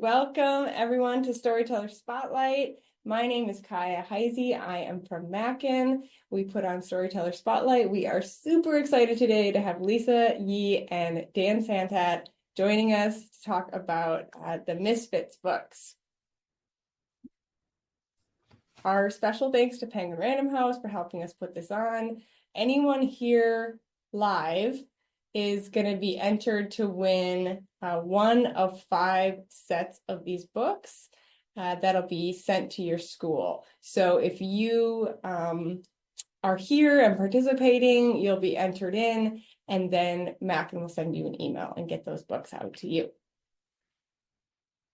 Welcome everyone to Storyteller Spotlight. My name is Kaya Heisey. I am from Mackin. We put on Storyteller Spotlight. We are super excited today to have Lisa, Yee, and Dan Santat joining us to talk about the Misfits books. Our special thanks to Penguin Random House for helping us put this on. Anyone here live is going to be entered to win one of 5 sets of these books that'll be sent to your school. So if you are here and participating, you'll be entered in, and then Mackin will send you an email and get those books out to you.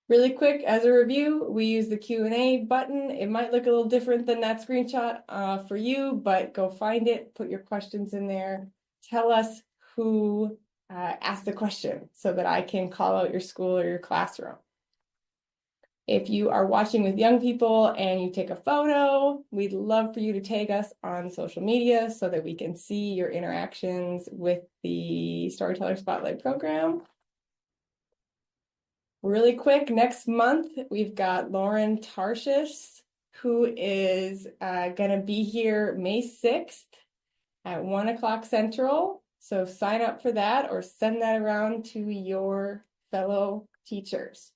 Really quick, as a review, we use the Q&A button. It might look a little different than that screenshot for you, but go find it, put your questions in there. Tell us who asked the question so that I can call out your school or your classroom. If you are watching with young people and you take a photo, we'd love for you to tag us on social media so that we can see your interactions with the Storyteller Spotlight program. Really quick, next month, we've got Lauren Tarshish, who is going to be here May 6th at 1 o'clock Central. So sign up for that or send that around to your fellow teachers.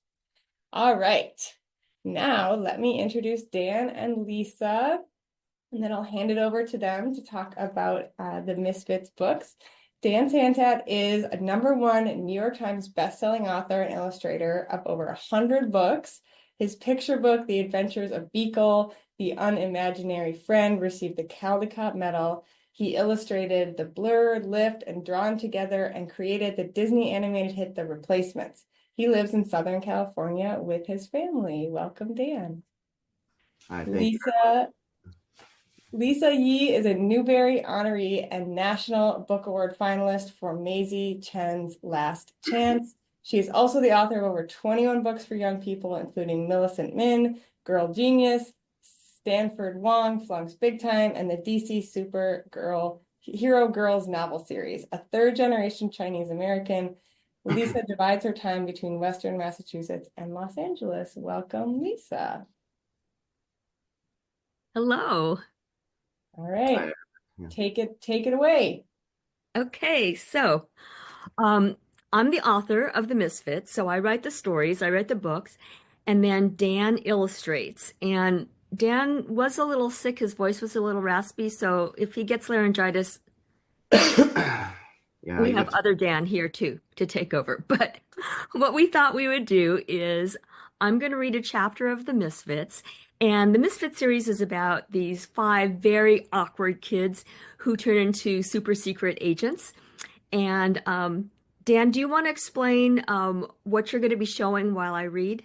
All right, now let me introduce Dan and Lisa, and then I'll hand it over to them to talk about the Misfits books. Dan Santat is a #1 New York Times bestselling author and illustrator of over 100 books. His picture book, The Adventures of Beagle, The Unimaginary Friend, received the Caldecott Medal. He illustrated The Blur, Lift, and Drawn Together, and created the Disney animated hit The Replacements. He lives in Southern California with his family. Welcome, Dan. Hi, Lisa Yee is a Newbery honoree and National Book Award finalist for Maisie Chen's Last Chance. She is also the author of over 21 books for young people, including Millicent Min, Girl Genius, Stanford Wong, Flunks Big Time, and the DC Hero Girls novel series. A third-generation Chinese American, Lisa divides her time between Western Massachusetts and Los Angeles. Welcome, Lisa. Hello. All right, take it away. Okay, so I'm the author of The Misfits, so I write the stories, I write the books, and then Dan illustrates. And Dan was a little sick, his voice was a little raspy, so if he gets laryngitis, we have other Dan here too to take over. But what we thought we would do is I'm going to read a chapter of The Misfits. And the Misfit series is about these 5 very awkward kids who turn into super secret agents. And Dan, do you want to explain what you're going to be showing while I read?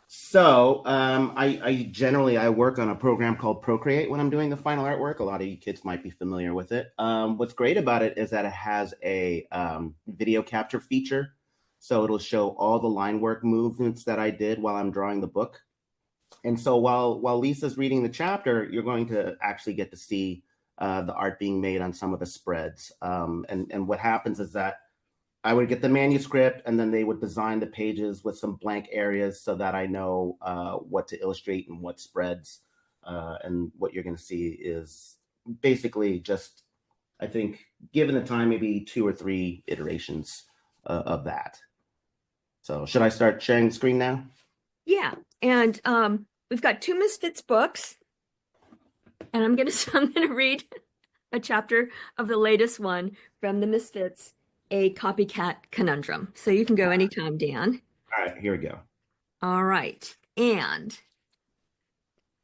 So I work on a program called Procreate when I'm doing the final artwork. A lot of you kids might be familiar with it. What's great about it is that it has a video capture feature. So it'll show all the line work movements that I did while I'm drawing the book. And so while Lisa's reading the chapter, you're going to actually get to see the art being made on some of the spreads. And what happens is that I would get the manuscript, and then they would design the pages with some blank areas so that I know what to illustrate and what spreads. And what you're going to see is basically just, I think, given the time, maybe 2 or 3 iterations of that. So should I start sharing the screen now? Yeah, and we've got 2 Misfits books, and I'm gonna read a chapter of the latest one from the Misfits, A Copycat Conundrum. So you can go anytime, Dan. All right, here we go. All right, and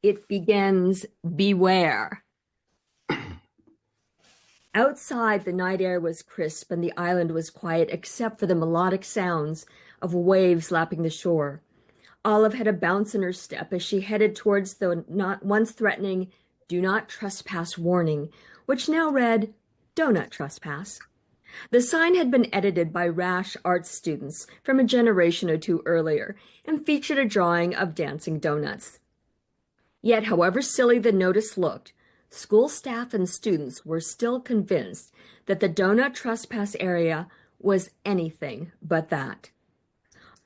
it begins, beware. Outside, the night air was crisp and the island was quiet except for the melodic sounds of waves lapping the shore. Olive had a bounce in her step as she headed towards the not once threatening "Do not trespass" warning, which now read "Do not trespass." The sign had been edited by rash art students from a generation or 2 earlier and featured a drawing of dancing donuts. Yet, however silly the notice looked, school staff and students were still convinced that the donut trespass area was anything but that.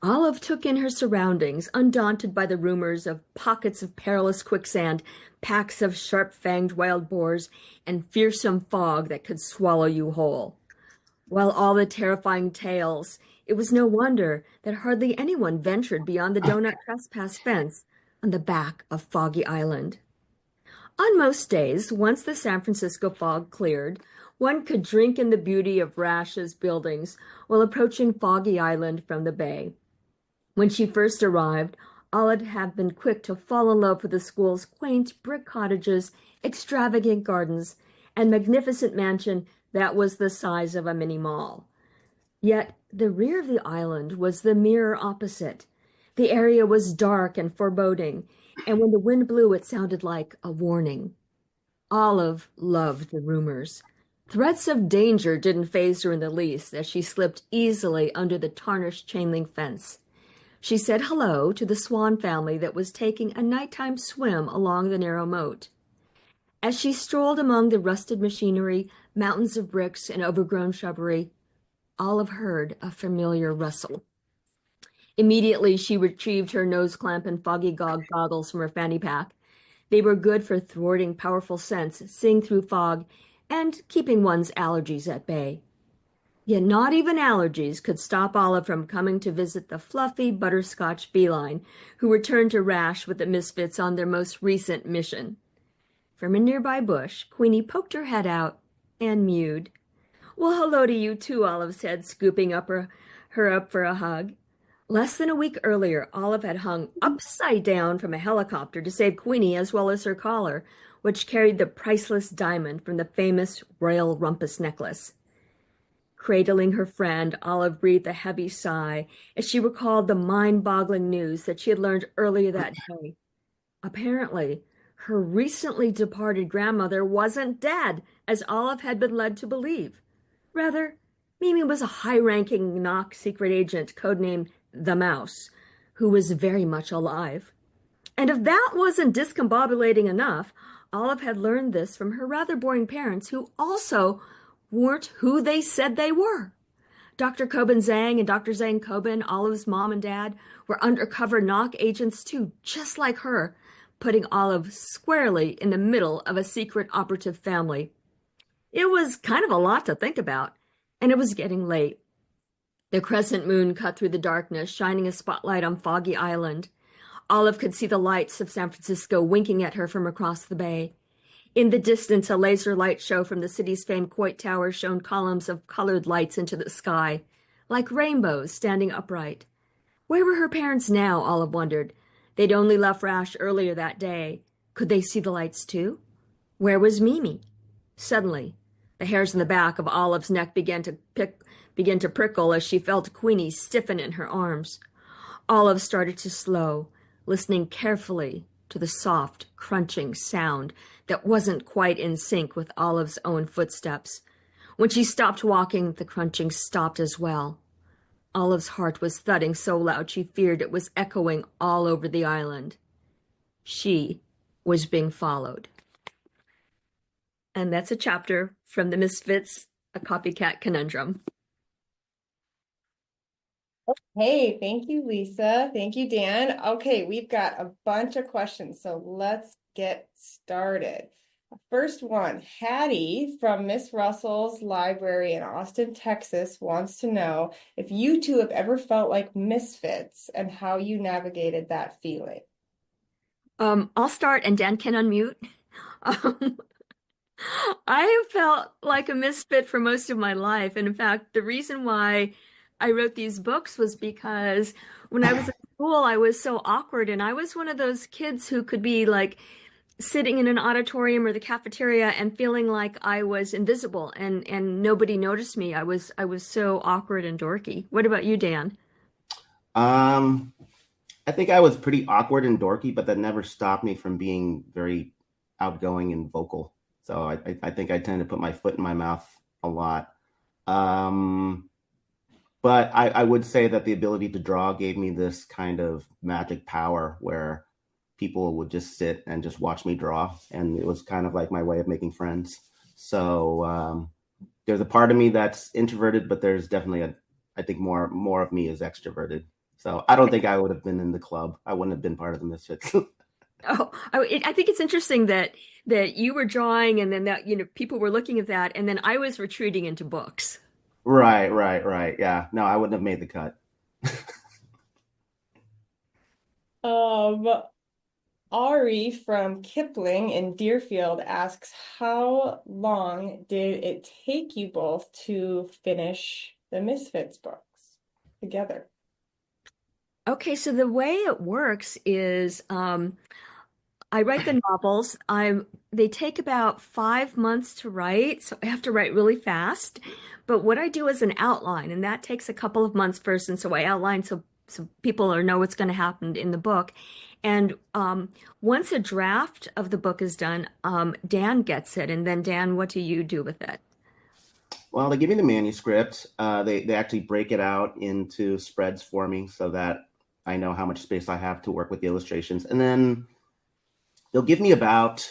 Olive took in her surroundings, undaunted by the rumors of pockets of perilous quicksand, packs of sharp-fanged wild boars, and fearsome fog that could swallow you whole. While all the terrifying tales, it was no wonder that hardly anyone ventured beyond the donut trespass fence on the back of Foggy Island. On most days, once the San Francisco fog cleared, one could drink in the beauty of Rash's buildings while approaching Foggy Island from the bay. When she first arrived, Olive had been quick to fall in love with the school's quaint brick cottages, extravagant gardens, and magnificent mansion that was the size of a mini mall. Yet the rear of the island was the mirror opposite. The area was dark and foreboding, and when the wind blew, it sounded like a warning. Olive loved the rumors. Threats of danger didn't faze her in the least as she slipped easily under the tarnished chain link fence. She said hello to the swan family that was taking a nighttime swim along the narrow moat. As she strolled among the rusted machinery, mountains of bricks, and overgrown shrubbery, Olive heard a familiar rustle. Immediately, she retrieved her nose clamp and foggy goggles from her fanny pack. They were good for thwarting powerful scents, seeing through fog, and keeping one's allergies at bay. Yet not even allergies could stop Olive from coming to visit the fluffy butterscotch feline who returned to Rash with the Misfits on their most recent mission. From a nearby bush, Queenie poked her head out and mewed. "Well, hello to you too," Olive said, scooping her up for a hug. Less than a week earlier, Olive had hung upside down from a helicopter to save Queenie as well as her collar, which carried the priceless diamond from the famous royal rumpus necklace. Cradling her friend, Olive breathed a heavy sigh as she recalled the mind-boggling news that she had learned earlier that day. Apparently, her recently departed grandmother wasn't dead, as Olive had been led to believe. Rather, Mimi was a high-ranking Knock secret agent codenamed the Mouse, who was very much alive. And if that wasn't discombobulating enough, Olive had learned this from her rather boring parents, who also weren't who they said they were. Dr. Coben Zhang and Dr. Zhang Coben, Olive's mom and dad, were undercover Knock agents too, just like her, putting Olive squarely in the middle of a secret operative family. It was kind of a lot to think about, and it was getting late. The crescent moon cut through the darkness, shining a spotlight on Foggy Island. Olive could see the lights of San Francisco winking at her from across the bay. In the distance, a laser light show from the city's famed Coit Tower shone columns of colored lights into the sky, like rainbows standing upright. Where were her parents now, Olive wondered. They'd only left Rash earlier that day. Could they see the lights too? Where was Mimi? Suddenly, the hairs on the back of Olive's neck began to prickle as she felt Queenie stiffen in her arms. Olive started to slow, listening carefully to the soft, crunching sound that wasn't quite in sync with Olive's own footsteps. When she stopped walking, the crunching stopped as well. Olive's heart was thudding so loud she feared it was echoing all over the island. She was being followed. And that's a chapter from the Misfits, A Copycat Conundrum. Hey, thank you, Lisa. Thank you, Dan. Okay, we've got a bunch of questions, so let's get started. First one, Hattie from Miss Russell's library in Austin, Texas, wants to know if you two have ever felt like misfits and how you navigated that feeling. I'll start and Dan can unmute. I have felt like a misfit for most of my life. And in fact, the reason why I wrote these books was because when I was at school, I was so awkward. And I was one of those kids who could be like sitting in an auditorium or the cafeteria and feeling like I was invisible and nobody noticed me. I was so awkward and dorky. What about you, Dan? I think I was pretty awkward and dorky, but that never stopped me from being very outgoing and vocal. So I think I tend to put my foot in my mouth a lot. But I would say that the ability to draw gave me this kind of magic power where people would just sit and just watch me draw. And it was kind of like my way of making friends. So there's a part of me that's introverted, but there's definitely I think more of me is extroverted. So I don't think I would have been in the club. I wouldn't have been part of the Misfits. Oh, I think it's interesting that you were drawing and then that, people were looking at that and then I was retreating into books. Right, right, right. Yeah. No, I wouldn't have made the cut. Um, Ari from Kipling in Deerfield asks, how long did it take you both to finish the Misfits books together? Okay, so the way it works is I write the novels. They take about 5 months to write, so I have to write really fast. But what I do is an outline, and that takes a couple of months first. And so I outline so people know what's going to happen in the book. And once a draft of the book is done, Dan gets it. And then Dan, what do you do with it? Well, they give me the manuscript. They actually break it out into spreads for me so that I know how much space I have to work with the illustrations. And then they'll give me about,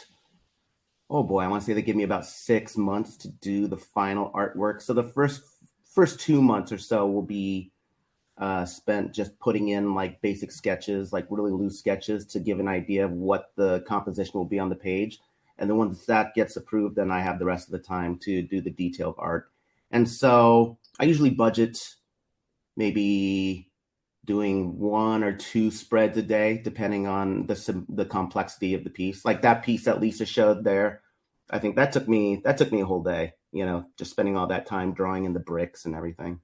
oh boy, I want to say they give me about 6 months to do the final artwork. So the first 2 months or so will be spent just putting in like basic sketches, like really loose sketches to give an idea of what the composition will be on the page. And then once that gets approved, then I have the rest of the time to do the detailed art. And so I usually budget maybe doing one or two spreads a day, depending on the complexity of the piece. Like that piece that Lisa showed there, I think that took me a whole day. Just spending all that time drawing in the bricks and everything.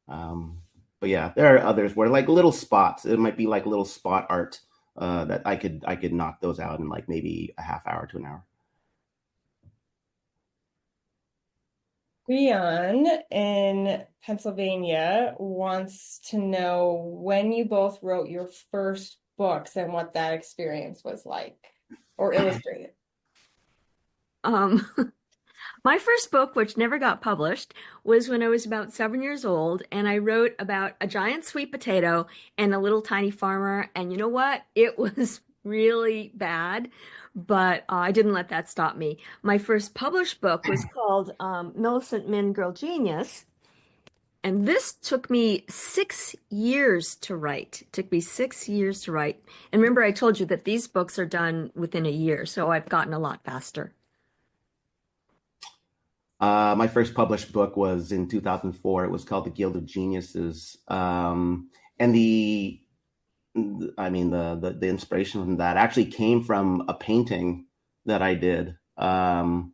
But yeah, there are others where like little spots. It might be like little spot art that I could knock those out in like maybe a half hour to an hour. Leon in Pennsylvania wants to know when you both wrote your first books and what that experience was like, or illustrated. Um, My first book, which never got published, was when I was about 7 years old, and I wrote about a giant sweet potato and a little tiny farmer. And you know what? It was really bad, but I didn't let that stop me. My first published book was called Millicent Min Girl Genius, and this took me 6 years to write. It took me 6 years to write. And remember, I told you that these books are done within a year, so I've gotten a lot faster. My first published book was in 2004. It was called The Guild of Geniuses. And the inspiration from that actually came from a painting that I did. And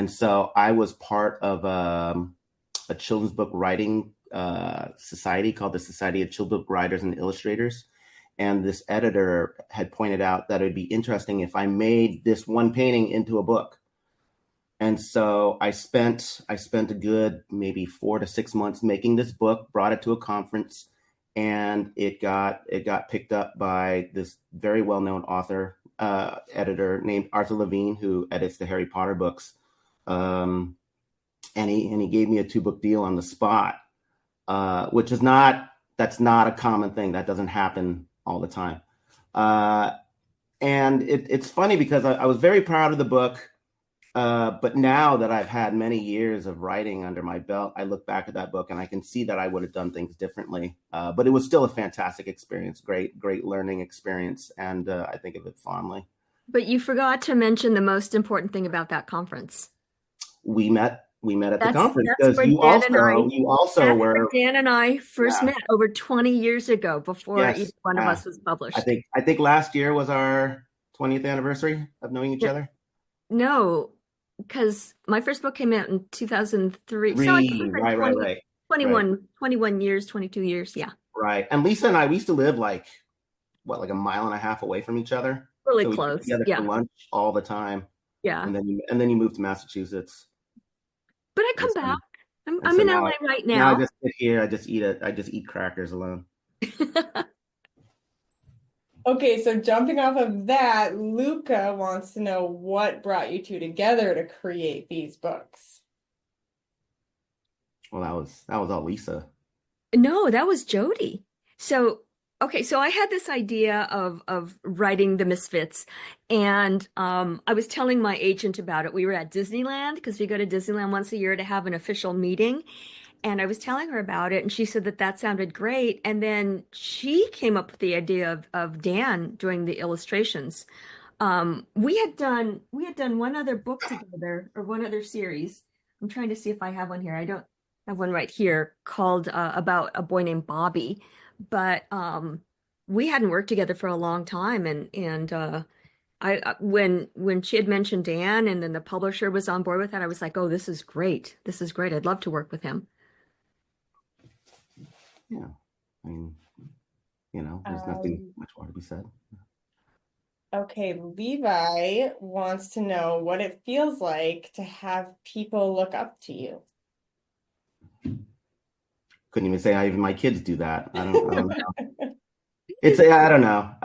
so I was part of a children's book writing society called the Society of Children's Book Writers and Illustrators. And this editor had pointed out that it would be interesting if I made this one painting into a book. And so I spent a good maybe 4 to 6 months making this book, brought it to a conference, and it got picked up by this very well-known author, editor named Arthur Levine, who edits the Harry Potter books. And he gave me a 2-book deal on the spot, which is that's not a common thing. That doesn't happen all the time. And it's funny because I was very proud of the book. But now that I've had many years of writing under my belt, I look back at that book and I can see that I would have done things differently. But it was still a fantastic experience, great learning experience. And I think of it fondly. But you forgot to mention the most important thing about that conference. We met at the conference That's because where you also that's where were. Dan and I first Yeah. met over 20 years ago before Yes. either one of us was I published. think last year was our 20th anniversary of knowing each other. No, because my first book came out in 2003. So I guess it's been Right. 21 years, 22 years. Yeah, Right. And Lisa and I, we used to live like a mile and a half away from each other. really So we get close. together for Yeah, lunch all the time. yeah. And then you moved to Massachusetts. But I And come so, back. and I'm so in now LA right now I now. just sit here, I just eat crackers alone. Okay, so jumping off of that, Luca wants to know what brought you two together to create these books. Well, that was all Lisa. No, that was Jody. So, okay, so I had this idea of writing the Misfits, and I was telling my agent about it. We were at Disneyland because we go to Disneyland once a year to have an official meeting, And I was telling her about it, and she said that that sounded great. And then she came up with the idea of Dan doing the illustrations. We had done one other book together, or one other series. I'm trying to see if I have one here. I don't have one right here, called about a boy named Bobby. But we hadn't worked together for a long time, and when she had mentioned Dan, and then the publisher was on board with that, I was like, oh, this is great. This is great. I'd love to work with him. Yeah, I mean, there's nothing much more to be said. Okay, Levi wants to know what it feels like to have people look up to you. Couldn't even say how even my kids do that. I don't know. I don't know.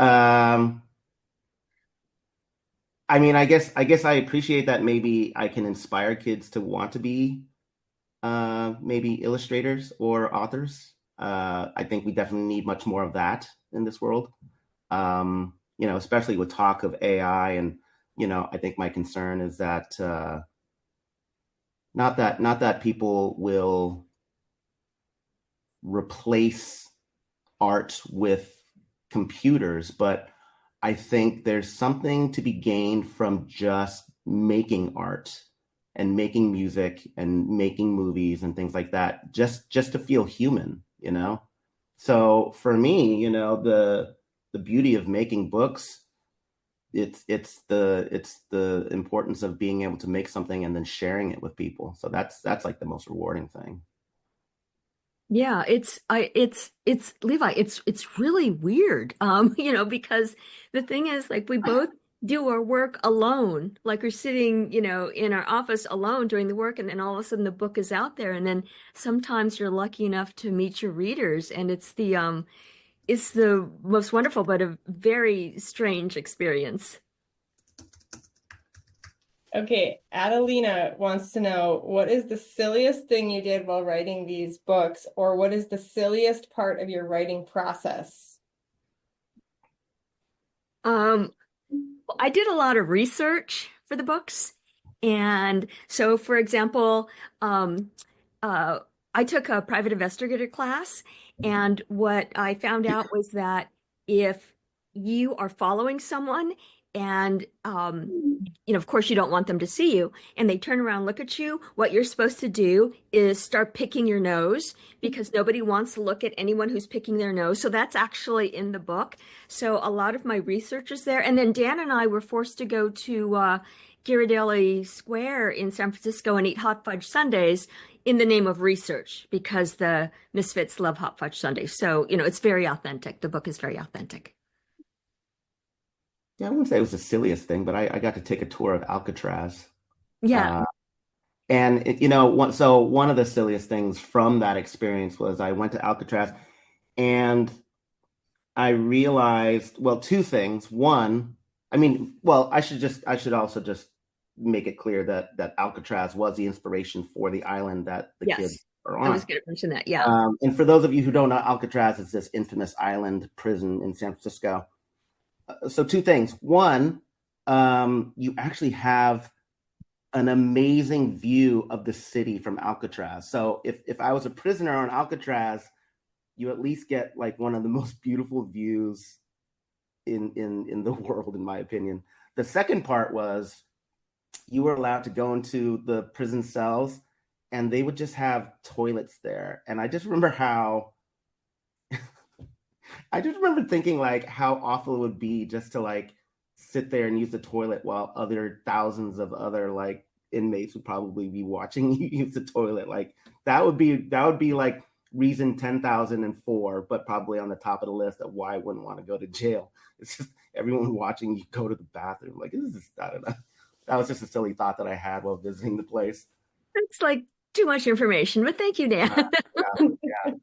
I mean, I guess I appreciate that maybe I can inspire kids to want to be maybe illustrators or authors. I think we definitely need much more of that in this world. Especially with talk of AI, and I think my concern is that not that people will replace art with computers, but I think there's something to be gained from just making art and making music and making movies and things like that, just to feel human. So for me, the beauty of making books, it's the importance of being able to make something and then sharing it with people. So that's like the most rewarding thing. Yeah, it's Levi, it's really weird. Because the thing is, like, we both do our work alone. Like, we're sitting, in our office alone doing the work, and then all of a sudden the book is out there. And then sometimes you're lucky enough to meet your readers, and it's the most wonderful but a very strange experience. Okay, Adelina wants to know, what is the silliest thing you did while writing these books, or what is the silliest part of your writing process? Um, I did a lot of research for the books. And so, for example, uh, I took a private investigator class, and what I found out was that if you are following someone, and of course, you don't want them to see you, and they turn around and look at you, what you're supposed to do is start picking your nose, because nobody wants to look at anyone who's picking their nose. So that's actually in the book. So a lot of my research is there. And then Dan and I were forced to go to Ghirardelli Square in San Francisco and eat hot fudge sundaes in the name of research, because the Misfits love hot fudge sundaes. So, it's very authentic. The book is very authentic. Yeah, I wouldn't say it was the silliest thing, but I got to take a tour of Alcatraz. Yeah. Uh, and one of the silliest things from that experience was I went to Alcatraz and I realized, well, two things. One, I mean, well, I should also just make it clear that Alcatraz was the inspiration for the island that the kids Yes. are I was on. going to mention that. Yeah. And for those of you who don't know, Alcatraz is this infamous island prison in San Francisco. So two things. One, you actually have an amazing view of the city from Alcatraz. So if I was a prisoner on Alcatraz, you at least get like one of the most beautiful views in the world, in my opinion. The second part was you were allowed to go into the prison cells, and they would just have toilets there. And I just remember thinking like how awful it would be just to like sit there and use the toilet while other thousands of other like inmates would probably be watching you use the toilet. Like that would be like reason 10,004, but probably on the top of the list of why I wouldn't want to go to jail. It's just everyone watching you go to the bathroom. Like, this is, I don't know. That was just a silly thought that I had while visiting the place. It's like too much information, but thank you, Dan. Yeah.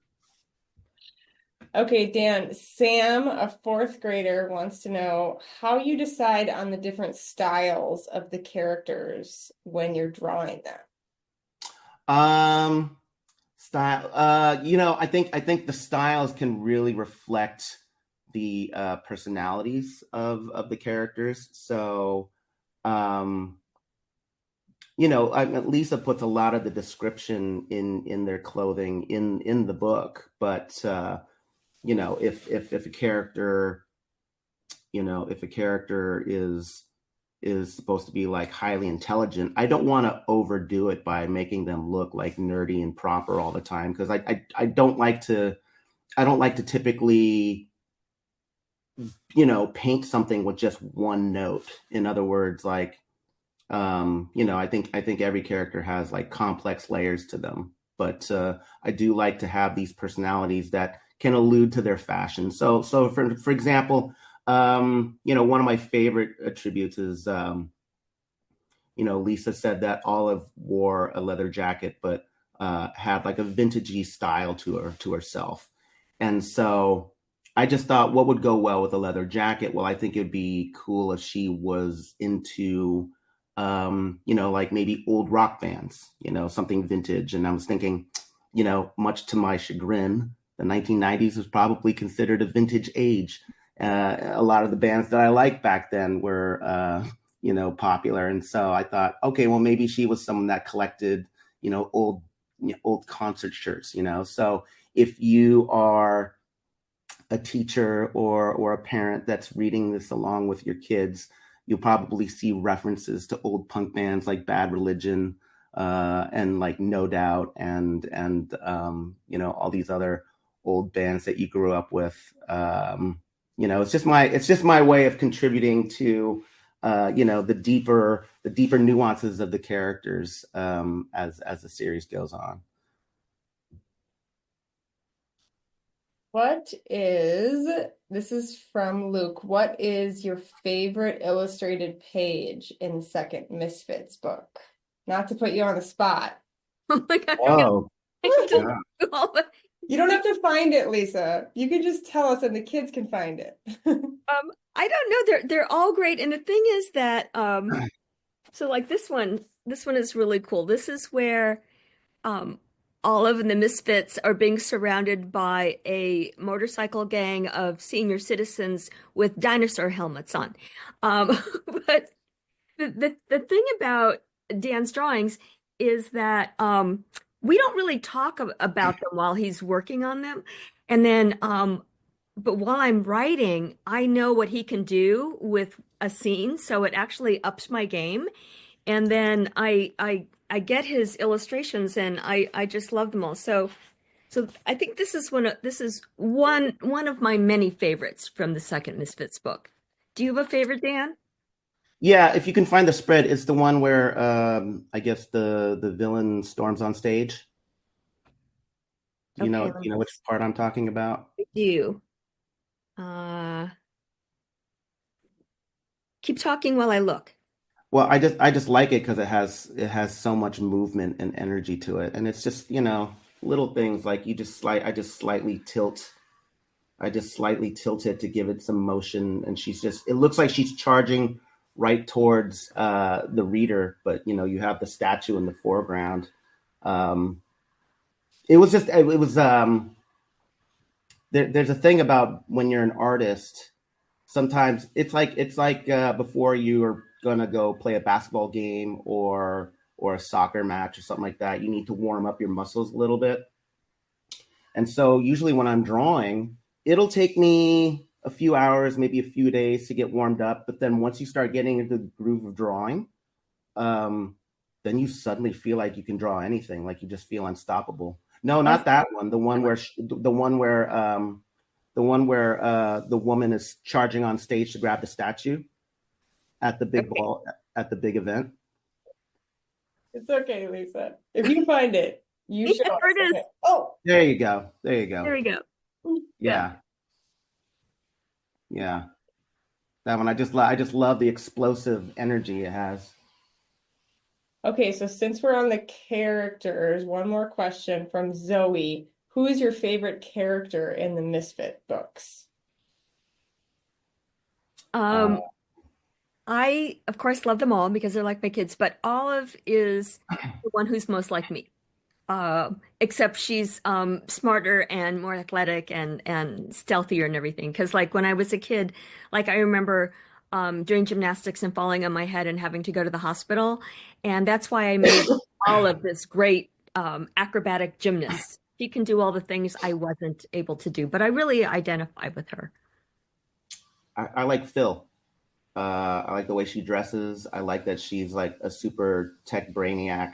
Okay, Dan, Sam, a fourth grader, wants to know how you decide on the different styles of the characters when you're drawing them. Style. I think the styles can really reflect the personalities of the characters. So, um, Lisa puts a lot of the description in their clothing in the book, but if a character, if a character is supposed to be like highly intelligent, I don't want to overdo it by making them look like nerdy and proper all the time, because I don't like to typically paint something with just one note. In other words, like I think every character has like complex layers to them, but I do like to have these personalities that can allude to their fashion. So for example, one of my favorite attributes is Lisa said that Olive wore a leather jacket, but had like a vintagey style to herself. And so I just thought, what would go well with a leather jacket? Well, I think it'd be cool if she was into, like maybe old rock bands, something vintage. And I was thinking, much to my chagrin, the 1990s was probably considered a vintage age. A lot of the bands that I liked back then were, popular. And so I thought, okay, well, maybe she was someone that collected, old concert shirts. So if you are a teacher or a parent that's reading this along with your kids, you'll probably see references to old punk bands like Bad Religion, and like No Doubt, and all these other old bands that you grew up with. It's just my way of contributing to the deeper nuances of the characters, as the series goes on. This is from Luke. What is your favorite illustrated page in second Misfits book? Not to put you on the spot. Oh my God. Oh, Yeah. You don't have to find it, Lisa. You can just tell us and the kids can find it. I don't know. They're all great. And the thing is that so like this one is really cool. This is where um Olive and the Misfits are being surrounded by a motorcycle gang of senior citizens with dinosaur helmets on. Um but the thing about Dan's drawings is that we don't really talk about them while he's working on them. And then but while I'm writing, I know what he can do with a scene, so it actually ups my game. And then I get his illustrations and I just love them all. So I think this is one of my many favorites from the second Misfits book. Do you have a favorite, Dan? yeah. If you can find the spread, it's the one where I guess the villain storms on stage. Do you Okay, know? Do let you me know which part I'm talking about? do. Uh, keep talking while I look. Well, I just like it because it has so much movement and energy to it, and it's just little things like I just slightly tilt it to give it some motion, and it looks like she's charging right towards the reader, but you have the statue in the foreground. Um, there's a thing about when you're an artist. Sometimes it's like before you are gonna go play a basketball game or a soccer match or something like that. You need to warm up your muscles a little bit, and so usually when I'm drawing, it'll take me a few hours, maybe a few days to get warmed up. But then once you start getting into the groove of drawing, um, then you suddenly feel like you can draw anything, like you just feel unstoppable. No, That's not that one. The one where the woman is charging on stage to grab the statue at the big Okay. ball at the big event. It's okay, Lisa. If you find it, you Yeah, show there us. it Okay. is. Oh, There you go. There you There go. we go. Yeah. Yeah, yeah. That one I just love the explosive energy it has. okay. So since we're on the characters, one more question from Zoe. Who is your favorite character in the Misfit books? Uh, Um, I, of course, love them all because they're like my kids, but Olive is the one who's most like me. Except she's smarter and more athletic and stealthier and everything. Because like when I was a kid, like I remember doing gymnastics and falling on my head and having to go to the hospital. And that's why I made Olive this great acrobatic gymnast. She can do all the things I wasn't able to do, but I really identify with her. I like Phil. I like the way she dresses. I like that she's like a super tech brainiac,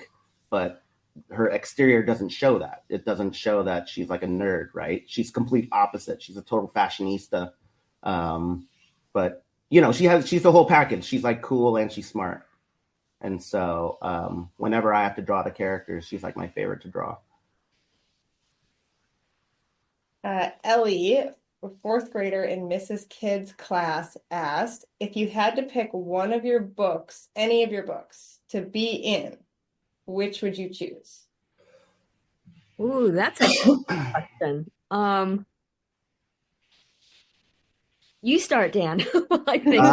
but her exterior doesn't show that. It doesn't show that she's like a nerd, right? She's complete opposite. She's a total fashionista. Um, but she's the whole package. She's like cool and she's smart. And so whenever I have to draw the characters, she's like my favorite to draw. Ellie, a fourth grader in Mrs. Kidd's class, asked if you had to pick one of your books, any of your books, to be in, which would you choose? Ooh, that's a question. You start, Dan. I think.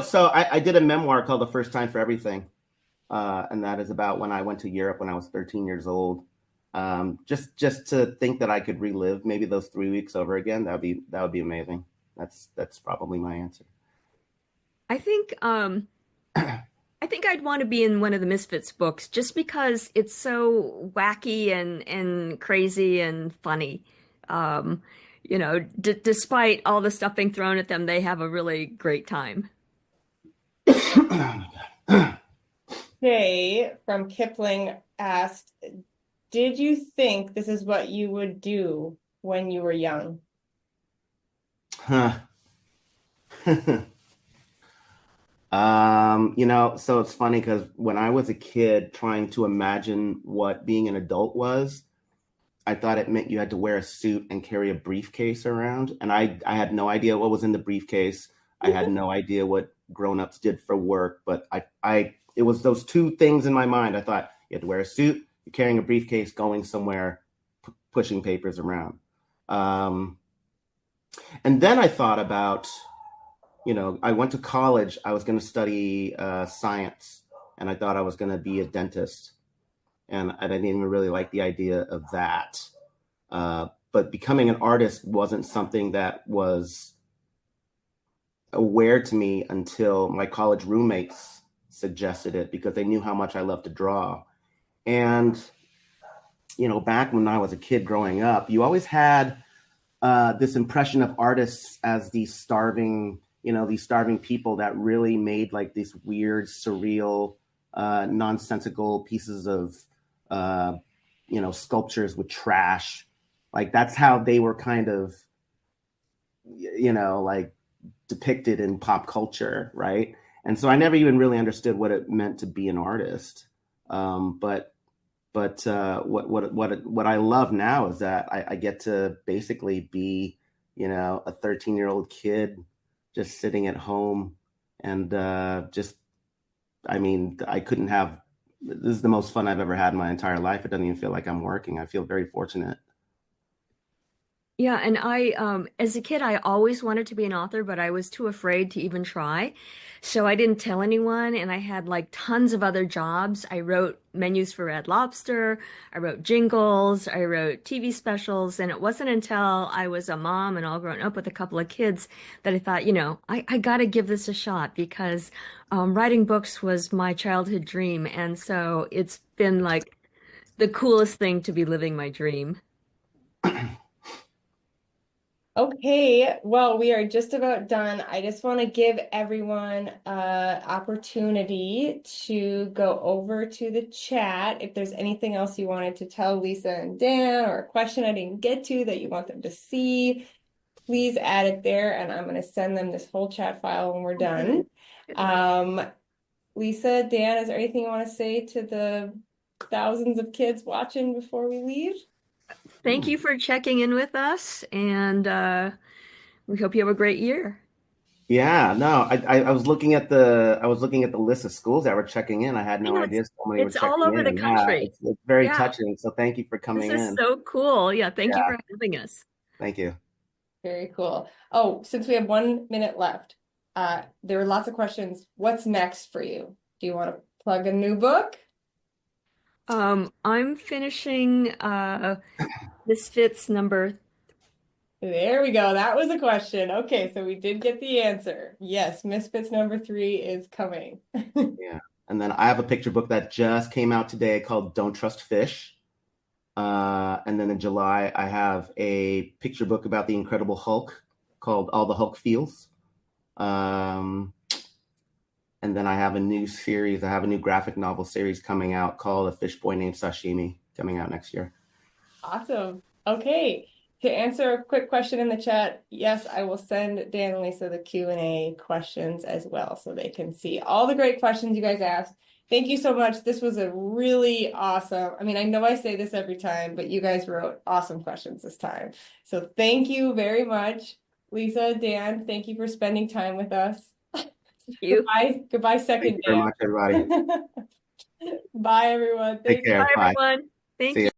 So I did a memoir called The First Time for Everything. And that is about when I went to Europe when I was 13 years old. Just to think that I could relive maybe those 3 weeks over again, that would be amazing. That's probably my answer. I think I think I'd want to be in one of the Misfits books just because it's so wacky and crazy and funny. Um, d despite all the stuff being thrown at them, they have a really great time. Jay from Kipling asked, did you think this is what you would do when you were young? Huh. So it's funny because when I was a kid trying to imagine what being an adult was, I thought it meant you had to wear a suit and carry a briefcase around. And I had no idea what was in the briefcase. I had no idea what grown-ups did for work, but it was those two things in my mind. I thought you had to wear a suit, you're carrying a briefcase, going somewhere, pushing papers around. Um, and then I thought about, I went to college. I was going to study science, and I thought I was going to be a dentist. And I didn't even really like the idea of that. But becoming an artist wasn't something that was aware to me until my college roommates suggested it because they knew how much I loved to draw. And, back when I was a kid growing up, you always had this impression of artists as these starving people that really made like these weird, surreal, nonsensical pieces of, sculptures with trash. Like that's how they were kind of, like depicted in pop culture, right? And so I never even really understood what it meant to be an artist. But what I love now is that I get to basically be, a 13-year-old kid just sitting at home and I couldn't have. This is the most fun I've ever had in my entire life. It doesn't even feel like I'm working. I feel very fortunate. Yeah, and as a kid, I always wanted to be an author, but I was too afraid to even try. So I didn't tell anyone, and I had like tons of other jobs. I wrote menus for Red Lobster, I wrote jingles, I wrote TV specials, and it wasn't until I was a mom and all grown up with a couple of kids that I thought, I got to give this a shot because writing books was my childhood dream, and so it's been like the coolest thing to be living my dream. Okay, well, we are just about done. I just want to give everyone an opportunity to go over to the chat. If there's anything else you wanted to tell Lisa and Dan or a question I didn't get to that you want them to see, please add it there, and I'm going to send them this whole chat file when we're done. Lisa, Dan, is there anything you want to say to the thousands of kids watching before we leave? Thank you for checking in with us, and we hope you have a great year. Yeah, no, I was looking at the list of schools that were checking in. I had I no know idea so many were it's all checking over in. the Yeah, country. it's very Yeah, touching. So thank you for this coming is in. so cool. Yeah, thank you Yeah, for having us. thank you. Very cool. Oh, since we have 1 minute left, there were lots of questions. What's next for you? Do you want to plug a new book? I'm finishing Misfits number There we go. That was a question. Okay, so we did get the answer. Yes, Misfits #3 is coming. Yeah. And then I have a picture book that just came out today called Don't Trust Fish. And then in July, I have a picture book about the Incredible Hulk called All the Hulk Feels. And then I have a new series. I have a new graphic novel series coming out called A Fish Boy Named Sashimi, coming out next year. Awesome. Okay. To answer a quick question in the chat, yes, I will send Dan and Lisa the Q&A questions as well so they can see all the great questions you guys asked. Thank you so much. This was a really awesome. I mean, I know I say this every time, but you guys wrote awesome questions this time. So thank you very much. Lisa, Dan, thank you for spending time with us. You. Goodbye, Thank second you very much, everybody. Dan. Bye, everyone. Take Thank you. care. Bye, Bye. everyone. Thank See you. you.